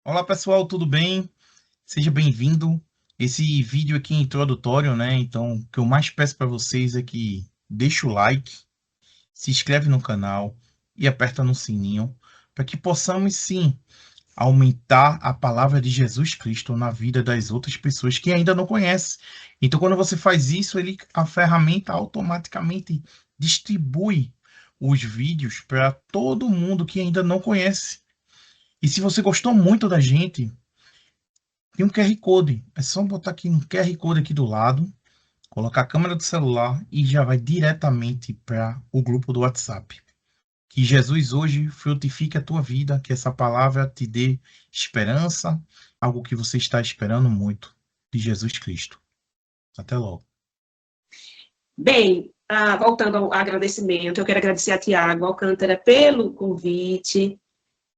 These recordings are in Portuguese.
Olá pessoal, tudo bem? Seja bem-vindo. Esse vídeo aqui é introdutório, né? Então, o que eu mais peço para vocês é que deixe o like, se inscreve no canal e aperta no sininho para que possamos sim aumentar a palavra de Jesus Cristo na vida das outras pessoas que ainda não conhecem. Então, quando você faz isso, a ferramenta automaticamente distribui os vídeos para todo mundo que ainda não conhece. E se você gostou muito da gente, tem um QR Code. É só botar aqui no QR Code aqui do lado, colocar a câmera do celular e já vai diretamente para o grupo do WhatsApp. Que Jesus hoje frutifique a tua vida, que essa palavra te dê esperança, algo que você está esperando muito de Jesus Cristo. Até logo. Bem, voltando ao agradecimento, eu quero agradecer a Tiago Alcântara pelo convite.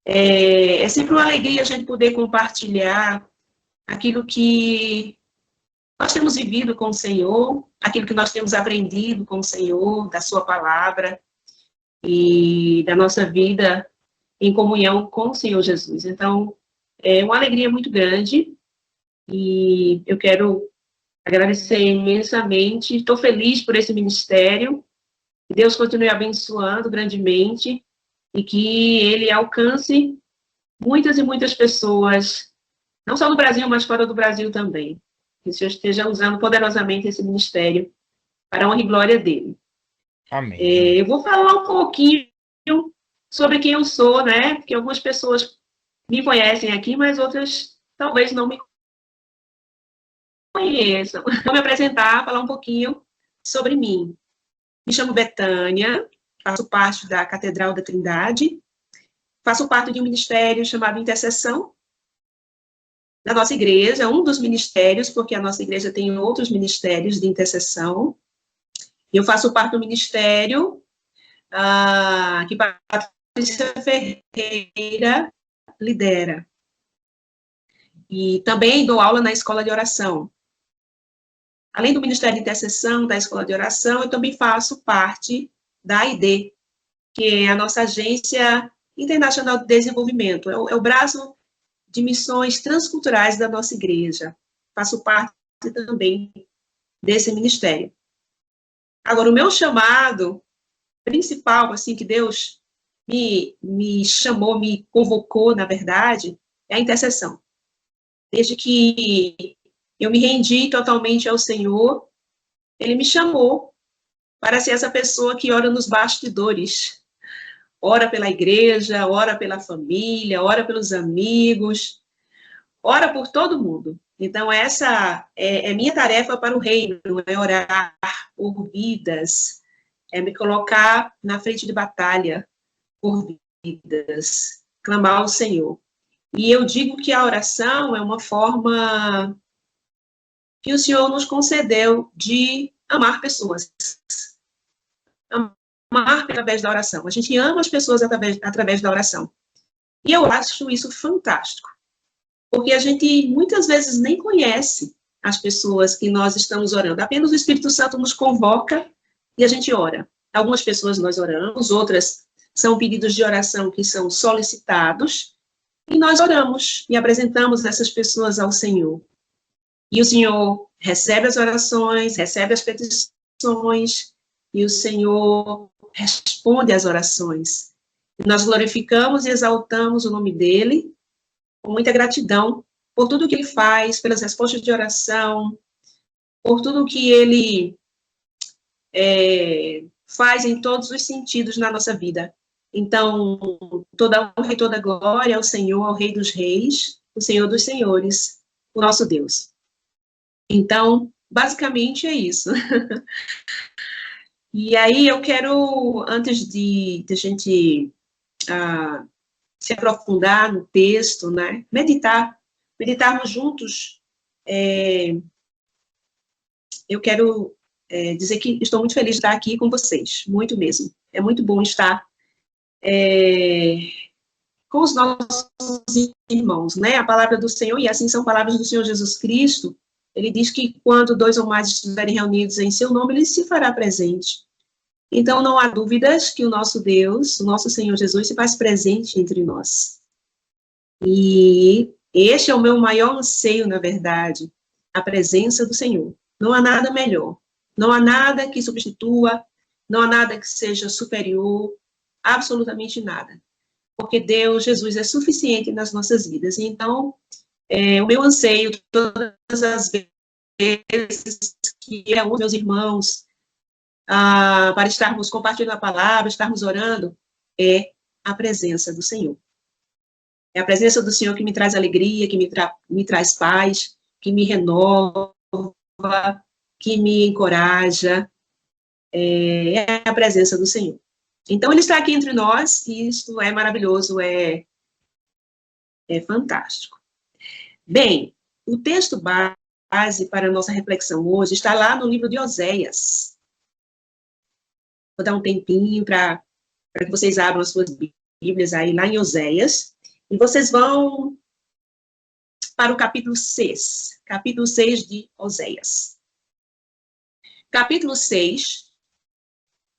É sempre uma alegria a gente poder compartilhar aquilo que nós temos vivido com o Senhor, aquilo que nós temos aprendido com o Senhor, da sua palavra e da nossa vida em comunhão com o Senhor Jesus. Então, é uma alegria muito grande e eu quero agradecer imensamente. Estou feliz por esse ministério. Que Deus continue abençoando grandemente e que ele alcance muitas e muitas pessoas, não só no Brasil, mas fora do Brasil também. Que o Senhor esteja usando poderosamente esse ministério para a honra e glória dele. Amém. Eu vou falar um pouquinho sobre quem eu sou, né? Porque algumas pessoas me conhecem aqui, mas outras talvez não me conheçam. Vou me apresentar, falar um pouquinho sobre mim. Me chamo Betânia, faço parte da Catedral da Trindade, faço parte de um ministério chamado Intercessão, da nossa igreja, um dos ministérios, porque a nossa igreja tem outros ministérios de intercessão. Eu faço parte do ministério que Patrícia Ferreira lidera. E também dou aula na escola de oração. Além do Ministério de Intercessão, da escola de oração, eu também faço parte da AID, que é a nossa Agência Internacional de Desenvolvimento. É o braço de missões transculturais da nossa igreja. Faço parte também desse ministério. Agora, o meu chamado principal, assim, que Deus me chamou, me convocou, na verdade, é a intercessão. Desde que eu me rendi totalmente ao Senhor, Ele me chamou para ser essa pessoa que ora nos bastidores, ora pela igreja, ora pela família, ora pelos amigos, ora por todo mundo. Então, essa é minha tarefa para o reino, é orar por vidas, é me colocar na frente de batalha por vidas, clamar ao Senhor. E eu digo que a oração é uma forma que o Senhor nos concedeu de amar pessoas. Amar através da oração. A gente ama as pessoas através da oração. E eu acho isso fantástico. Porque a gente muitas vezes nem conhece as pessoas que nós estamos orando. Apenas o Espírito Santo nos convoca e a gente ora. Algumas pessoas nós oramos, outras são pedidos de oração que são solicitados, e nós oramos e apresentamos essas pessoas ao Senhor. E o Senhor recebe as orações, recebe as petições, e o Senhor responde às orações. E nós glorificamos e exaltamos o nome dele, com muita gratidão por tudo que ele faz, pelas respostas de oração, por tudo que ele faz em todos os sentidos na nossa vida. Então, toda honra e toda glória ao Senhor, ao Rei dos Reis, o Senhor dos Senhores, o nosso Deus. Então, basicamente é isso. E aí eu quero, antes de a gente se aprofundar no texto, né, meditarmos juntos, eu quero dizer que estou muito feliz de estar aqui com vocês, muito mesmo. É muito bom estar com os nossos irmãos, né? A palavra do Senhor, e assim são palavras do Senhor Jesus Cristo, ele diz que quando dois ou mais estiverem reunidos em seu nome, ele se fará presente. Então, não há dúvidas que o nosso Deus, o nosso Senhor Jesus, se faz presente entre nós. E Este é o meu maior anseio, na verdade, a presença do Senhor. Não há nada melhor, não há nada que substitua, não há nada que seja superior, absolutamente nada. Porque Deus, Jesus, é suficiente nas nossas vidas. Então, o meu anseio, todas as vezes que eu amo meus irmãos, para estarmos compartilhando a palavra, estarmos orando, é a presença do Senhor. É a presença do Senhor que me traz alegria, que me traz paz, que me renova, que me encoraja. É a presença do Senhor. Então, Ele está aqui entre nós, e isto é maravilhoso, é fantástico. Bem, o texto base para a nossa reflexão hoje está lá no livro de Oséias. Vou dar um tempinho para que vocês abram as suas Bíblias aí, lá em Oséias, e vocês vão para o capítulo 6 de Oséias. Capítulo 6,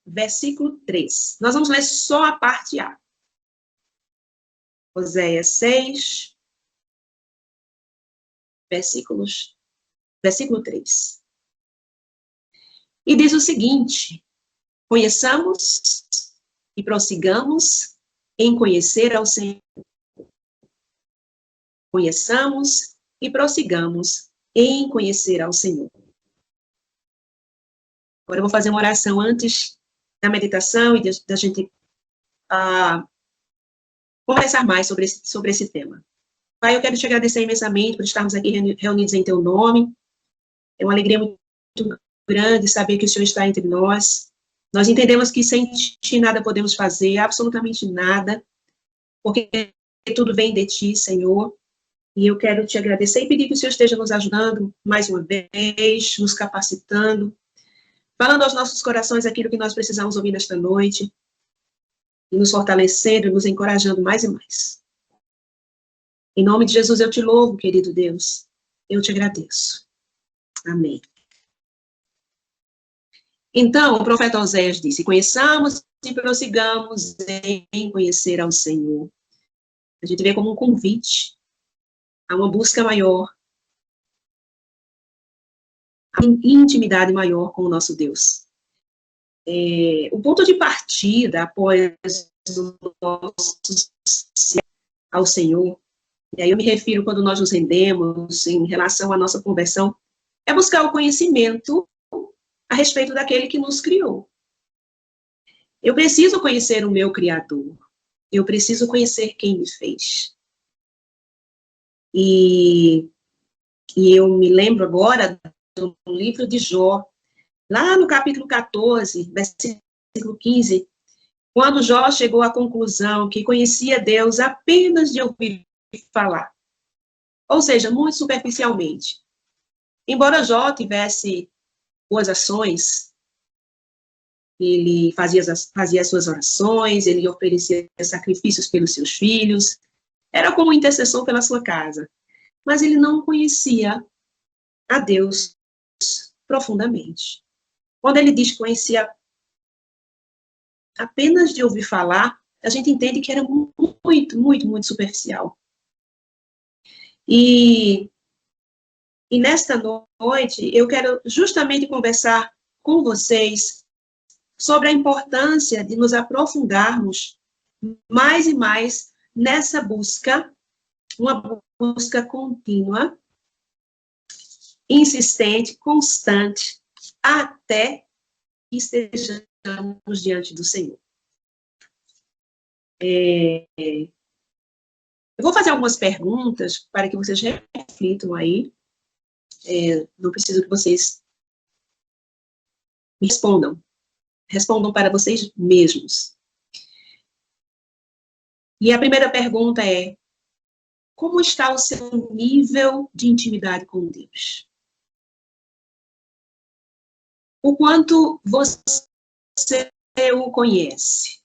versículo 3. Nós vamos ler só a parte A. Oséias 6, versículo 3. E diz o seguinte: conheçamos e prossigamos em conhecer ao Senhor. Conheçamos e prossigamos em conhecer ao Senhor. Agora eu vou fazer uma oração antes da meditação e da gente conversar mais sobre esse tema. Pai, eu quero te agradecer imensamente por estarmos aqui reunidos em teu nome. É uma alegria muito grande saber que o Senhor está entre nós. Nós entendemos que sem ti nada podemos fazer, absolutamente nada, porque tudo vem de ti, Senhor. E eu quero te agradecer e pedir que o Senhor esteja nos ajudando mais uma vez, nos capacitando, falando aos nossos corações aquilo que nós precisamos ouvir nesta noite, e nos fortalecendo, nos encorajando mais e mais. Em nome de Jesus eu te louvo, querido Deus. Eu te agradeço. Amém. Então, o profeta Oséias disse: conheçamos e prossigamos em conhecer ao Senhor. A gente vê como um convite a uma busca maior, a uma intimidade maior com o nosso Deus. O ponto de partida após o nosso ao Senhor, e aí eu me refiro quando nós nos rendemos em relação à nossa conversão, é buscar o conhecimento a respeito daquele que nos criou. Eu preciso conhecer o meu Criador. Eu preciso conhecer quem me fez. E eu me lembro agora do livro de Jó, lá no capítulo 14, versículo 15, quando Jó chegou à conclusão que conhecia Deus apenas de ouvir falar. Ou seja, muito superficialmente. Embora Jó tivesse boas ações, ele fazia as suas orações, ele oferecia sacrifícios pelos seus filhos, era como intercessor pela sua casa. Mas ele não conhecia a Deus profundamente. Quando ele diz que conhecia apenas de ouvir falar, a gente entende que era muito, muito, muito superficial. E nesta noite, eu quero justamente conversar com vocês sobre a importância de nos aprofundarmos mais e mais nessa busca, uma busca contínua, insistente, constante, até que estejamos diante do Senhor. Eu vou fazer algumas perguntas para que vocês reflitam aí. Não preciso que vocês me respondam. Respondam para vocês mesmos. E a primeira pergunta é: como está o seu nível de intimidade com Deus? O quanto você o conhece?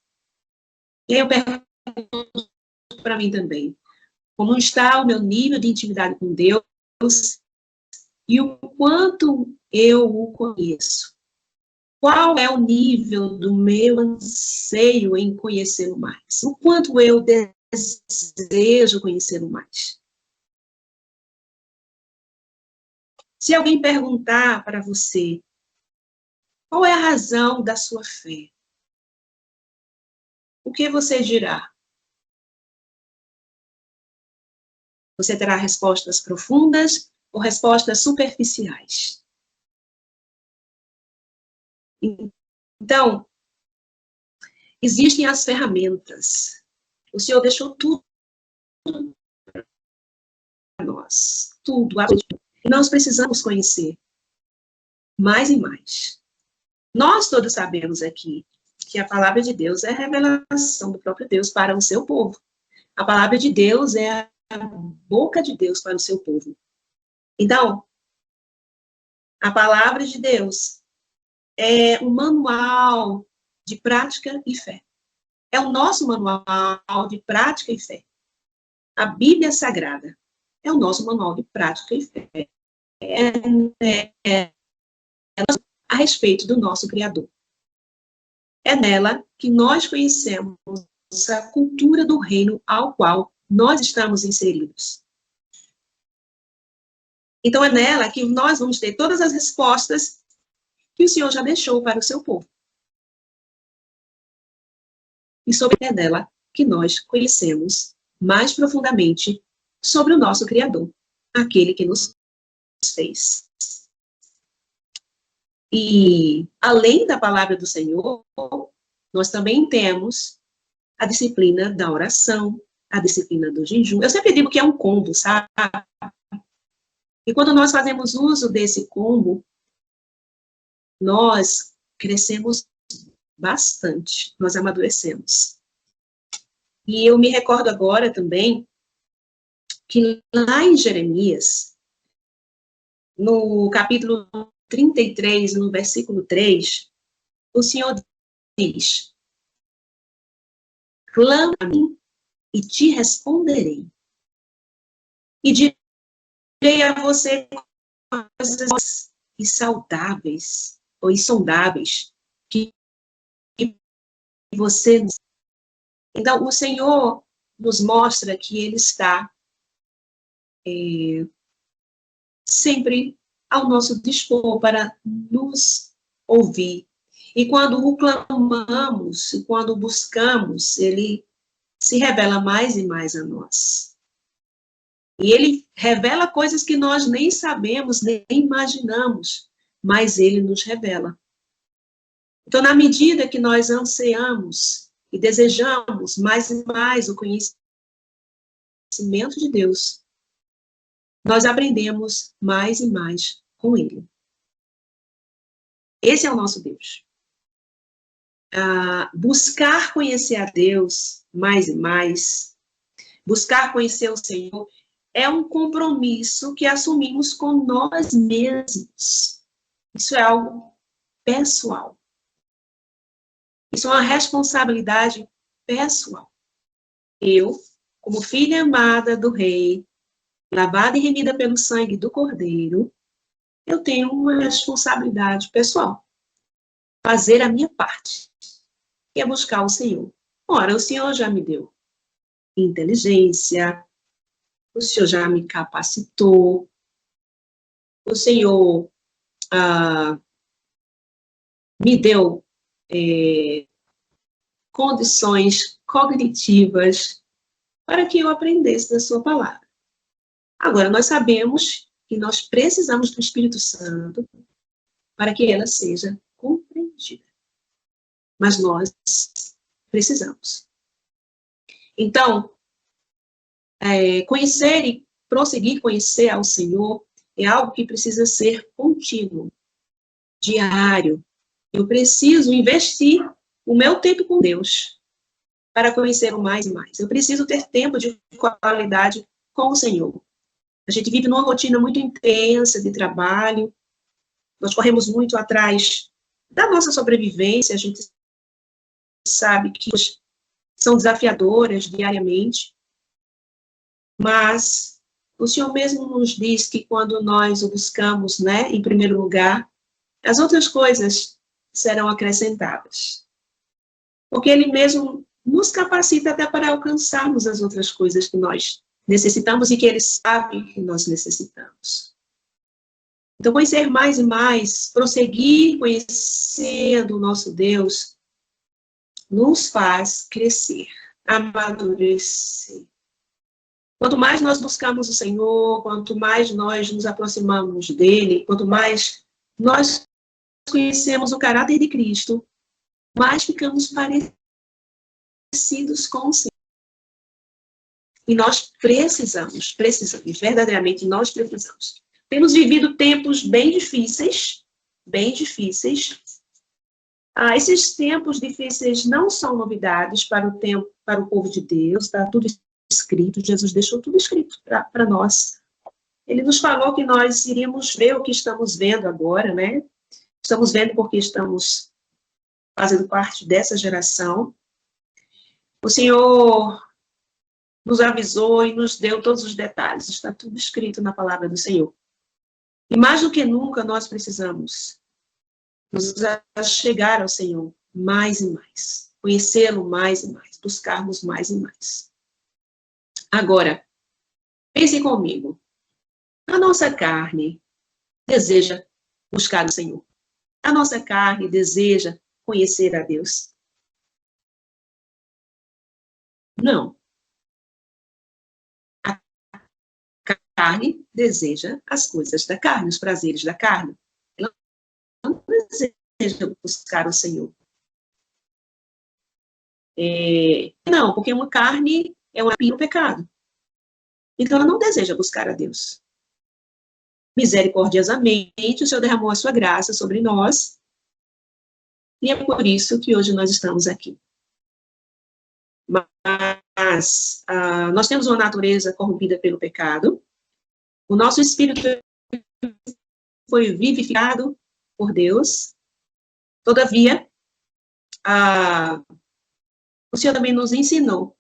E aí eu pergunto para mim também: como está o meu nível de intimidade com Deus e o quanto eu o conheço? Qual é o nível do meu anseio em conhecê-lo mais? O quanto eu desejo conhecê-lo mais? Se alguém perguntar para você, qual é a razão da sua fé? O que você dirá? Você terá respostas profundas ou respostas superficiais? Então, existem as ferramentas. O Senhor deixou tudo para nós. Tudo, absolutamente. E nós precisamos conhecer mais e mais. Nós todos sabemos aqui que a palavra de Deus é a revelação do próprio Deus para o seu povo. A palavra de Deus é a boca de Deus para o seu povo. Então, a palavra de Deus é um manual de prática e fé. É o nosso manual de prática e fé. A Bíblia Sagrada é o nosso manual de prática e fé. É a respeito do nosso Criador. É nela que nós conhecemos a cultura do reino ao qual nós estamos inseridos. Então, é nela que nós vamos ter todas as respostas que o Senhor já deixou para o seu povo. E é nela que nós conhecemos mais profundamente sobre o nosso Criador, aquele que nos fez. E, além da palavra do Senhor, nós também temos a disciplina da oração, a disciplina do jejum. Eu sempre digo que é um combo, sabe? E quando nós fazemos uso desse combo, nós crescemos bastante, nós amadurecemos. E eu me recordo agora também que lá em Jeremias, no capítulo 33, no versículo 3, o Senhor diz: clama a mim e te responderei. E direi a você coisas saudáveis ou insondáveis que você... Então, o Senhor nos mostra que Ele está sempre ao nosso dispor para nos ouvir. E quando o clamamos, e quando o buscamos, Ele se revela mais e mais a nós. E Ele revela coisas que nós nem sabemos, nem imaginamos, mas Ele nos revela. Então, na medida que nós ansiamos e desejamos mais e mais o conhecimento de Deus, nós aprendemos mais e mais com Ele. Esse é o nosso Deus. Buscar conhecer a Deus mais e mais, buscar conhecer o Senhor, é um compromisso que assumimos com nós mesmos. Isso é algo pessoal. Isso é uma responsabilidade pessoal. Eu, como filha amada do Rei, lavada e remida pelo sangue do Cordeiro, eu tenho uma responsabilidade pessoal. Fazer a minha parte, que é buscar o Senhor. Ora, o Senhor já me deu inteligência, o Senhor já me capacitou, o Senhor me deu condições cognitivas para que eu aprendesse da sua palavra. Agora, nós sabemos que nós precisamos do Espírito Santo para que ela seja compreendida. Mas nós precisamos. Então, conhecer e prosseguir conhecer ao Senhor é algo que precisa ser contínuo, diário. Eu preciso investir o meu tempo com Deus para conhecê-lo mais e mais. Eu preciso ter tempo de qualidade com o Senhor. A gente vive numa rotina muito intensa de trabalho, nós corremos muito atrás da nossa sobrevivência, a gente sabe que são desafiadoras diariamente, mas o Senhor mesmo nos diz que quando nós o buscamos, né, em primeiro lugar, as outras coisas serão acrescentadas. Porque Ele mesmo nos capacita até para alcançarmos as outras coisas que nós necessitamos e que Ele sabe que nós necessitamos. Então, conhecer mais e mais, prosseguir conhecendo o nosso Deus, nos faz crescer, amadurecer. Quanto mais nós buscamos o Senhor, quanto mais nós nos aproximamos dele, quanto mais nós conhecemos o caráter de Cristo, mais ficamos parecidos com o Senhor. E nós precisamos, verdadeiramente nós precisamos. Temos vivido tempos bem difíceis, bem difíceis. Esses tempos difíceis não são novidades para o povo de Deus, está tudo escrito, Jesus deixou tudo escrito para nós. Ele nos falou que nós iríamos ver o que estamos vendo agora, né? Estamos vendo porque estamos fazendo parte dessa geração. O Senhor nos avisou e nos deu todos os detalhes, está tudo escrito na palavra do Senhor. E mais do que nunca nós precisamos nos chegar ao Senhor mais e mais, conhecê-lo mais e mais, buscarmos mais e mais. Agora, pense comigo, a nossa carne deseja buscar o Senhor. A nossa carne deseja conhecer a Deus. Não. A carne deseja as coisas da carne, os prazeres da carne. Ela não deseja buscar o Senhor. Não, porque uma carne é um pecado. Então, ela não deseja buscar a Deus. Misericordiosamente, o Senhor derramou a sua graça sobre nós, e é por isso que hoje nós estamos aqui. Mas nós temos uma natureza corrompida pelo pecado, o nosso espírito foi vivificado por Deus, todavia, o Senhor também nos ensinou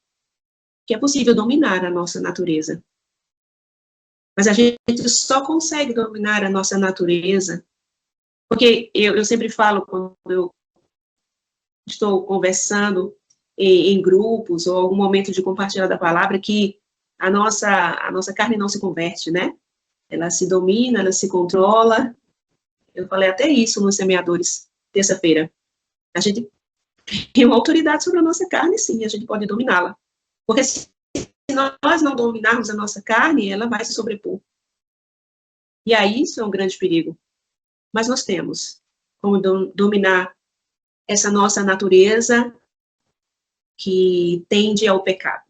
que é possível dominar a nossa natureza. Mas a gente só consegue dominar a nossa natureza, porque eu sempre falo, quando eu estou conversando em grupos, ou algum momento de compartilhar da palavra, que a nossa carne não se converte, né? Ela se domina, ela se controla. Eu falei até isso nos semeadores, terça-feira. A gente tem uma autoridade sobre a nossa carne, sim, a gente pode dominá-la. Porque se nós não dominarmos a nossa carne, ela vai se sobrepor. E aí, isso é um grande perigo. Mas nós temos como dominar essa nossa natureza que tende ao pecado.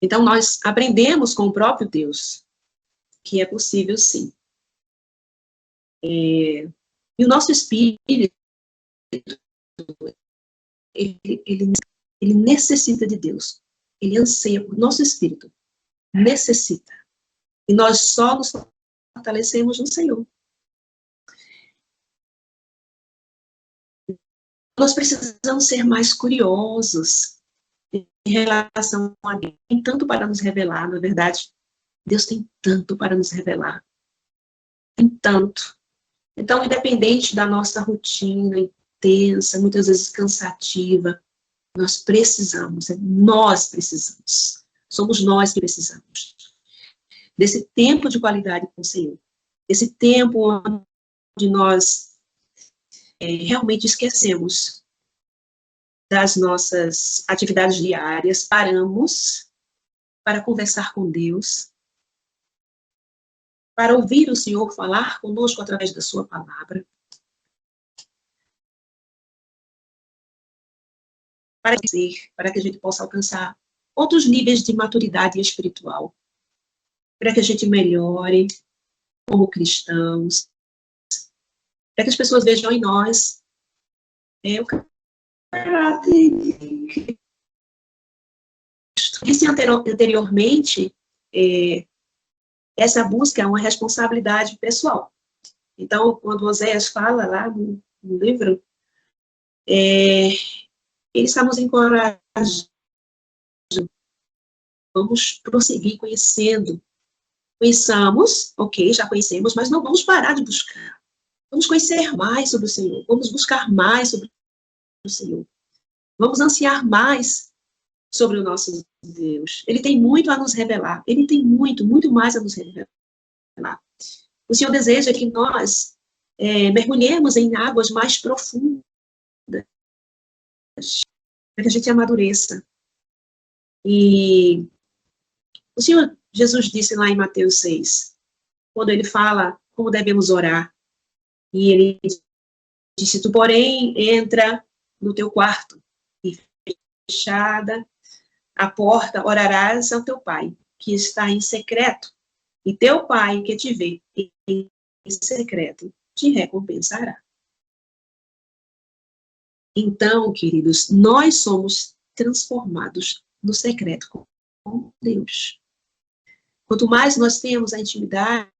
Então, nós aprendemos com o próprio Deus que é possível, sim. E o nosso espírito, ele necessita de Deus. Ele anseia por nosso espírito. Necessita. E nós só nos fortalecemos no Senhor. Nós precisamos ser mais curiosos em relação a Deus. Tem tanto para nos revelar, na verdade. Deus tem tanto para nos revelar. Tem tanto. Então, independente da nossa rotina intensa, muitas vezes cansativa, nós precisamos. Somos nós que precisamos desse tempo de qualidade com o Senhor. Esse tempo onde nós realmente esquecemos das nossas atividades diárias, paramos para conversar com Deus, para ouvir o Senhor falar conosco através da sua palavra, para que a gente possa alcançar outros níveis de maturidade espiritual, para que a gente melhore como cristãos, para que as pessoas vejam em nós o caráter de Cristo. Disse anteriormente, essa busca é uma responsabilidade pessoal. Então, quando Oséias fala lá no livro, ele está nos encorajando. Vamos prosseguir conhecendo. Conheçamos, ok, já conhecemos, mas não vamos parar de buscar. Vamos conhecer mais sobre o Senhor. Vamos buscar mais sobre o Senhor. Vamos ansiar mais sobre o nosso Deus. Ele tem muito a nos revelar. Ele tem muito, muito mais a nos revelar. O Senhor deseja que nós mergulhemos em águas mais profundas, para que a gente amadureça. E o Senhor Jesus disse lá em Mateus 6, quando ele fala como devemos orar, e ele disse, tu, porém, entra no teu quarto, e fechada a porta, orarás ao teu pai, que está em secreto, e teu pai, que te vê em secreto, te recompensará. Então, queridos, nós somos transformados no secreto com Deus. Quanto mais nós temos a intimidade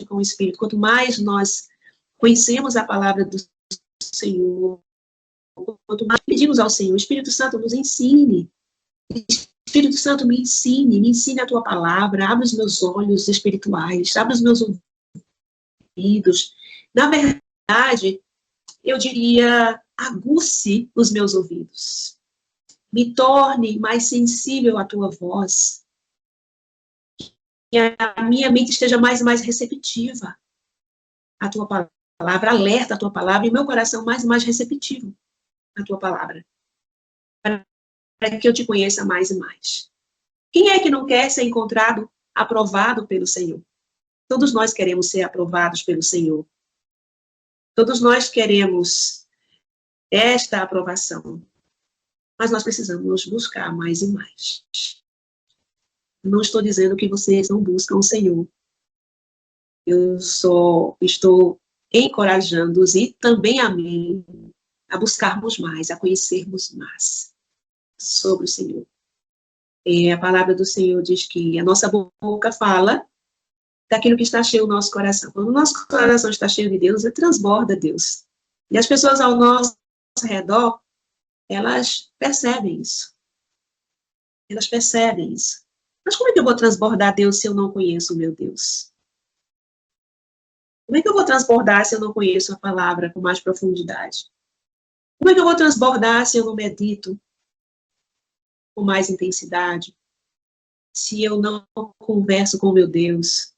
com o Espírito, quanto mais nós conhecemos a palavra do Senhor, quanto mais pedimos ao Senhor, o Espírito Santo nos ensine. Espírito Santo, me ensine a tua palavra, abre os meus olhos espirituais, abre os meus ouvidos. Na verdade, eu diria, aguce os meus ouvidos. Me torne mais sensível à tua voz. Que a minha mente esteja mais receptiva à tua palavra, alerta à tua palavra, e meu coração mais receptivo à tua palavra. Para que eu te conheça mais e mais. Quem é que não quer ser encontrado, aprovado pelo Senhor? Todos nós queremos ser aprovados pelo Senhor. Todos nós queremos esta aprovação. Mas nós precisamos buscar mais e mais. Não estou dizendo que vocês não buscam o Senhor. Eu só estou encorajando-os e também a mim a buscarmos mais, a conhecermos mais sobre o Senhor. A palavra do Senhor diz que a nossa boca fala daquilo que está cheio no nosso coração. Quando o nosso coração está cheio de Deus, ele transborda Deus. E as pessoas ao nosso redor, elas percebem isso. Elas percebem isso. Mas como é que eu vou transbordar Deus se eu não conheço o meu Deus? Como é que eu vou transbordar se eu não conheço a palavra com mais profundidade? Como é que eu vou transbordar se eu não medito com mais intensidade? Se eu não converso com o meu Deus,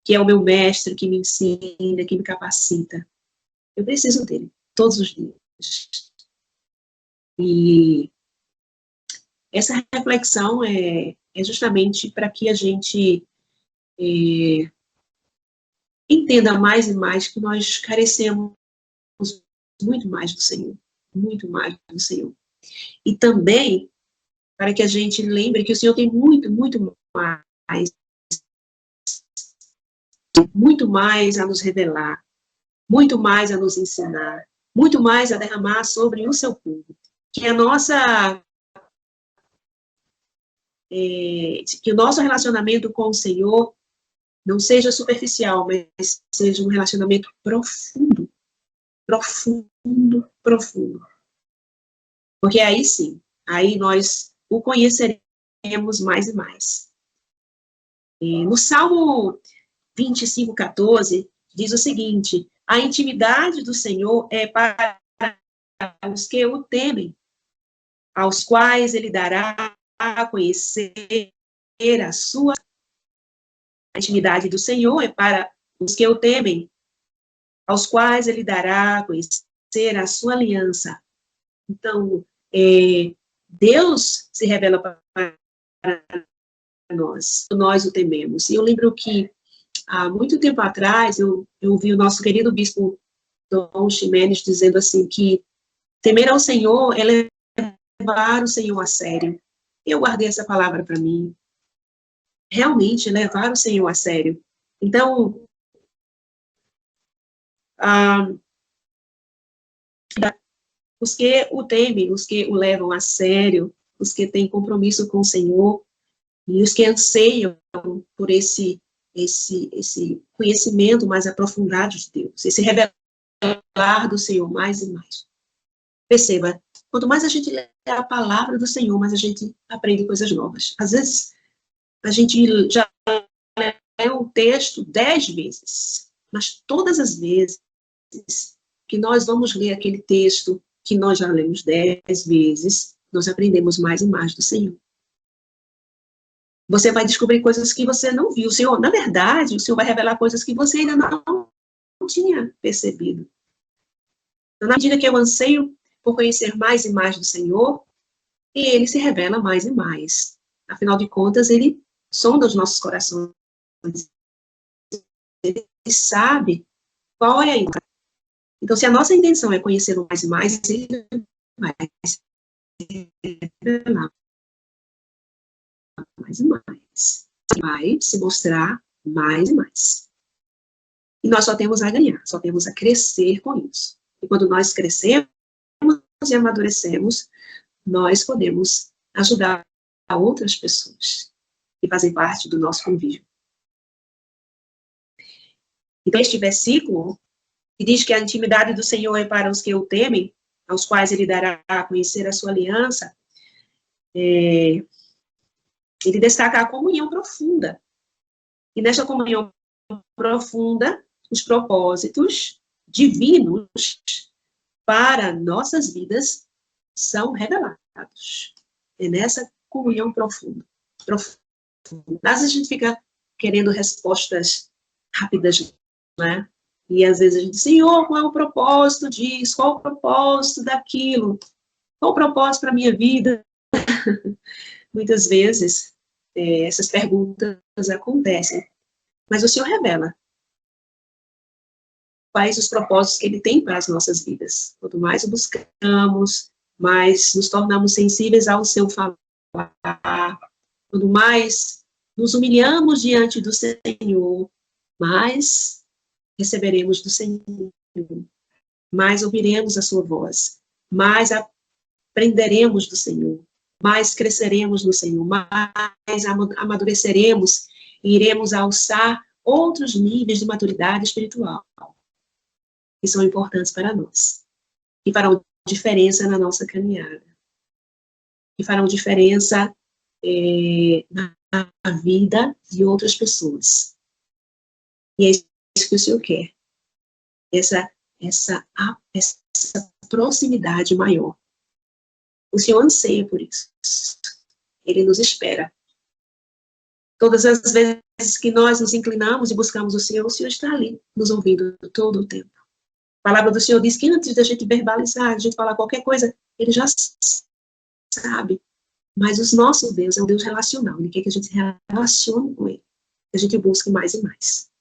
que é o meu mestre, que me ensina, que me capacita? Eu preciso dele todos os dias. E essa reflexão é justamente para que a gente entenda mais e mais que nós carecemos muito mais do Senhor. Muito mais do Senhor. E também para que a gente lembre que o Senhor tem muito mais a nos revelar, muito mais a nos ensinar, muito mais a derramar sobre o seu povo. Que a nossa... que o nosso relacionamento com o Senhor não seja superficial, mas seja um relacionamento profundo. Profundo. Porque aí sim, aí nós o conheceremos mais e mais. No Salmo 25:14, diz o seguinte: a intimidade do Senhor é para os que o temem, aos quais ele dará a conhecer a sua... A intimidade do Senhor é para os que o temem, aos quais ele dará a conhecer a sua aliança. Então, Deus se revela para nós o tememos. E eu lembro que, há muito tempo atrás, eu ouvi o nosso querido bispo Dom Ximenes dizendo assim, que temer ao Senhor é levar o Senhor a sério. Eu guardei essa palavra para mim. Realmente, levar o Senhor a sério. Então, os que o temem, os que o levam a sério, os que têm compromisso com o Senhor, e os que anseiam por esse conhecimento mais aprofundado de Deus, esse revelar do Senhor mais e mais. Perceba, quanto mais a gente lê a palavra do Senhor, mais a gente aprende coisas novas. Às vezes, a gente já lê um texto 10 vezes, mas todas as vezes que nós vamos ler aquele texto que nós já lemos 10 vezes, nós aprendemos mais e mais do Senhor. Você vai descobrir coisas que você não viu. O Senhor, na verdade, o Senhor vai revelar coisas que você ainda não tinha percebido. Então, na medida que eu anseio por conhecer mais e mais do Senhor, ele se revela mais e mais. Afinal de contas, ele sonda os nossos corações. Ele sabe qual é a intenção. Então, se a nossa intenção é conhecê-lo mais e mais, ele vai se revelar mais e mais. Vai se mostrar mais e mais. E nós só temos a ganhar, só temos a crescer com isso. E quando nós crescemos e amadurecemos, nós podemos ajudar a outras pessoas que fazem parte do nosso convívio. Então, este versículo, que diz que a intimidade do Senhor é para os que o temem, aos quais ele dará a conhecer a sua aliança, ele destaca a comunhão profunda. E nessa comunhão profunda, os propósitos divinos para nossas vidas são revelados. É nessa comunhão profunda. Às vezes a gente fica querendo respostas rápidas, né? E às vezes a gente diz, Senhor, qual é o propósito disso? Qual é o propósito daquilo? Qual o propósito para a minha vida? Muitas vezes, essas perguntas acontecem. Mas o Senhor revela quais os propósitos que Ele tem para as nossas vidas. Quanto mais o buscamos, mais nos tornamos sensíveis ao Seu falar. Quanto mais nos humilhamos diante do Senhor, mais receberemos do Senhor. Mais ouviremos a Sua voz. Mais aprenderemos do Senhor. Mais cresceremos no Senhor. Mais amadureceremos e iremos alçar outros níveis de maturidade espiritual que são importantes para nós, que farão diferença na nossa caminhada, que farão diferença na vida de outras pessoas. E é isso que o Senhor quer, essa proximidade maior. O Senhor anseia por isso. Ele nos espera. Todas as vezes que nós nos inclinamos e buscamos o Senhor está ali, nos ouvindo todo o tempo. A palavra do Senhor diz que antes da gente verbalizar, a gente falar qualquer coisa, Ele já sabe. Mas o nosso Deus é um Deus relacional. Ele quer que a gente se relacione com Ele. Que a gente busque mais e mais.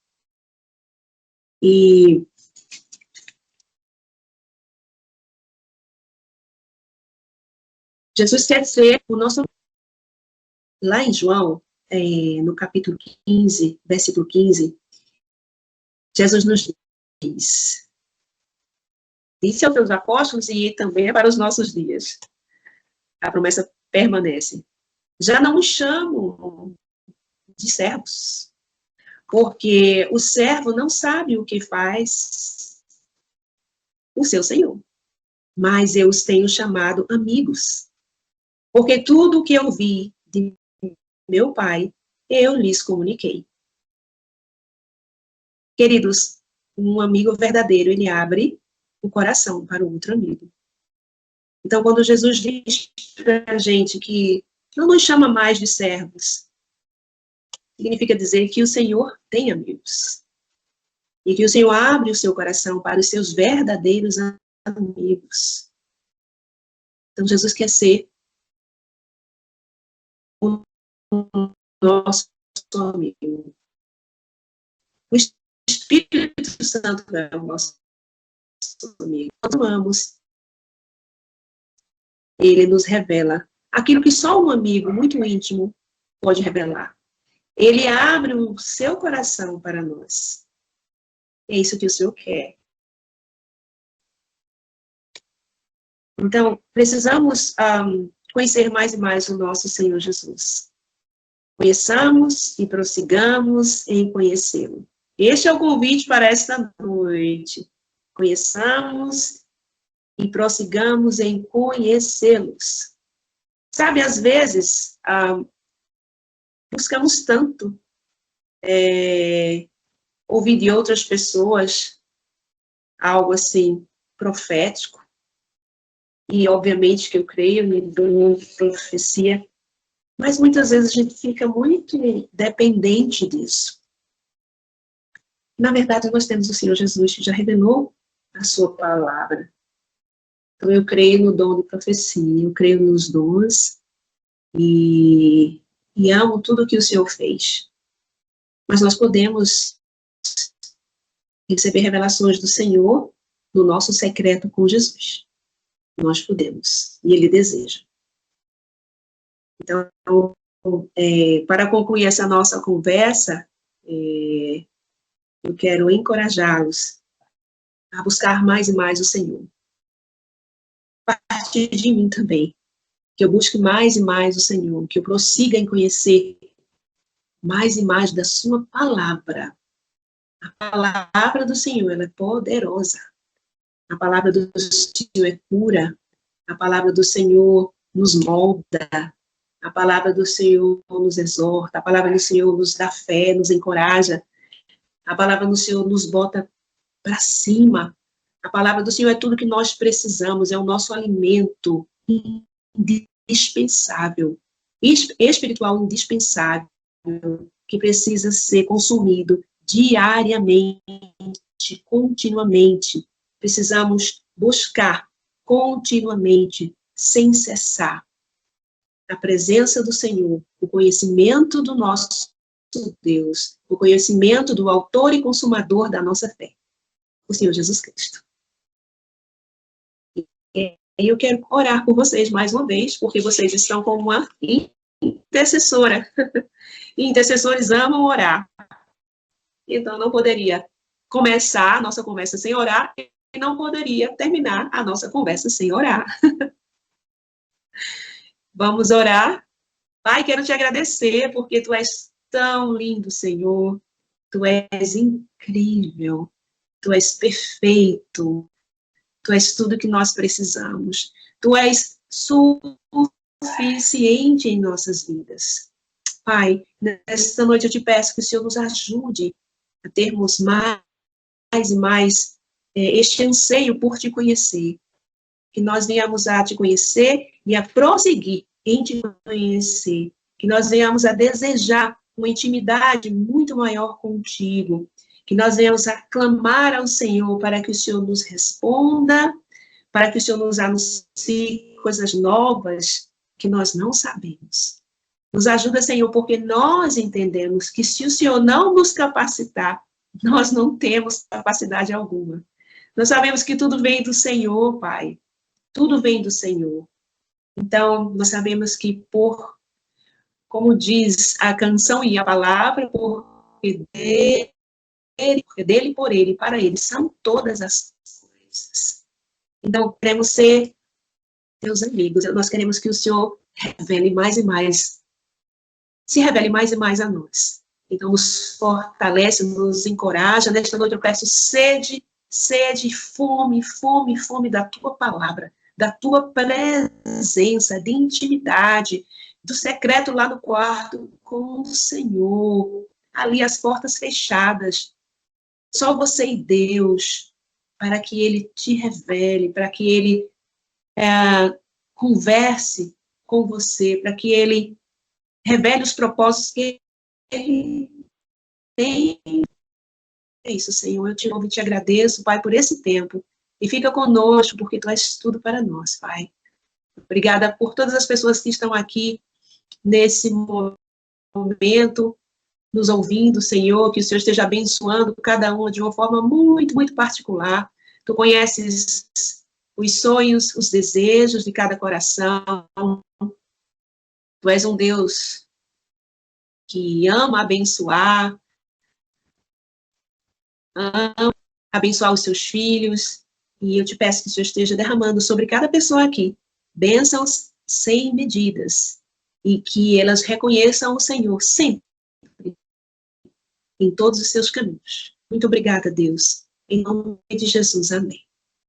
E Jesus quer ser o nosso... Lá em João, no capítulo 15, versículo 15, Jesus nos diz... Disse aos seus apóstolos e também é para os nossos dias. A promessa permanece. Já não os chamo de servos, porque o servo não sabe o que faz o seu senhor. Mas eu os tenho chamado amigos, porque tudo o que eu vi de meu Pai, eu lhes comuniquei. Queridos, um amigo verdadeiro, ele abre o coração para o outro amigo. Então, quando Jesus diz para a gente que não nos chama mais de servos, significa dizer que o Senhor tem amigos. E que o Senhor abre o seu coração para os seus verdadeiros amigos. Então, Jesus quer ser o nosso amigo. O Espírito Santo é o nosso amigo. Nós amamos. Ele nos revela aquilo que só um amigo muito íntimo pode revelar. Ele abre o seu coração para nós. É isso que o Senhor quer. Então, precisamos conhecer mais e mais o nosso Senhor Jesus. Conheçamos e prossigamos em conhecê-lo. Este é o convite para esta noite. Conheçamos e prossigamos em conhecê-los. Sabe, às vezes, buscamos tanto ouvir de outras pessoas algo assim, profético, e obviamente que eu creio em profecia, Mas muitas vezes a gente fica muito dependente disso. Na verdade, nós temos o Senhor Jesus que já revelou a sua palavra. Então, eu creio no dom de profecia, eu creio nos dons e amo tudo que o Senhor fez. Mas nós podemos receber revelações do Senhor no nosso secreto com Jesus. Nós podemos, e Ele deseja. Então, para concluir essa nossa conversa, eu quero encorajá-los a buscar mais e mais o Senhor. A partir de mim também, que eu busque mais e mais o Senhor, que eu prossiga em conhecer mais e mais da sua palavra. A palavra do Senhor, ela é poderosa. A palavra do Senhor é pura. A palavra do Senhor nos molda. A palavra do Senhor nos exorta. A palavra do Senhor nos dá fé, nos encoraja. A palavra do Senhor nos bota para cima. A palavra do Senhor é tudo que nós precisamos, é o nosso alimento indispensável, espiritual indispensável, que precisa ser consumido diariamente, continuamente. Precisamos buscar continuamente, sem cessar, a presença do Senhor, o conhecimento do nosso Deus, o conhecimento do autor e consumador da nossa fé, o Senhor Jesus Cristo. E eu quero orar por vocês mais uma vez, porque vocês estão como uma intercessora. E intercessores amam orar. Então, não poderia começar a nossa conversa sem orar, e não poderia terminar a nossa conversa sem orar. Vamos orar. Pai, quero te agradecer, porque tu és tão lindo, Senhor. Tu és incrível. Tu és perfeito. Tu és tudo que nós precisamos. Tu és suficiente em nossas vidas. Pai, nesta noite eu te peço que o Senhor nos ajude a termos mais e mais este anseio por te conhecer. Que nós venhamos a te conhecer e a prosseguir em te conhecer. Que nós venhamos a desejar uma intimidade muito maior contigo. Que nós venhamos a clamar ao Senhor para que o Senhor nos responda, para que o Senhor nos anuncie coisas novas que nós não sabemos. Nos ajuda, Senhor, porque nós entendemos que se o Senhor não nos capacitar, nós não temos capacidade alguma. Nós sabemos que tudo vem do Senhor, Pai. Tudo vem do Senhor. Então, nós sabemos que como diz a canção e a palavra, porque dele, por ele, para ele, são todas as coisas. Então, queremos ser teus amigos. Nós queremos que o Senhor revele mais e mais, se revele mais e mais a nós. Então, nos fortalece, nos encoraja. Nesta noite eu peço sede, fome da tua palavra, da tua presença, de intimidade, do secreto lá no quarto com o Senhor, ali as portas fechadas, só você e Deus, para que Ele te revele, para que Ele converse com você, para que Ele revele os propósitos que Ele tem. É isso, Senhor, eu te louvo e te agradeço, Pai, por esse tempo, e fica conosco, porque Tu és tudo para nós, Pai. Obrigada por todas as pessoas que estão aqui nesse momento, nos ouvindo, Senhor, que o Senhor esteja abençoando cada uma de uma forma muito, muito particular. Tu conheces os sonhos, os desejos de cada coração. Tu és um Deus que ama abençoar, ama abençoar os seus filhos, e eu te peço que o Senhor esteja derramando sobre cada pessoa aqui bênçãos sem medidas, e que elas reconheçam o Senhor sempre, em todos os seus caminhos. Muito obrigada, Deus. Em nome de Jesus, amém.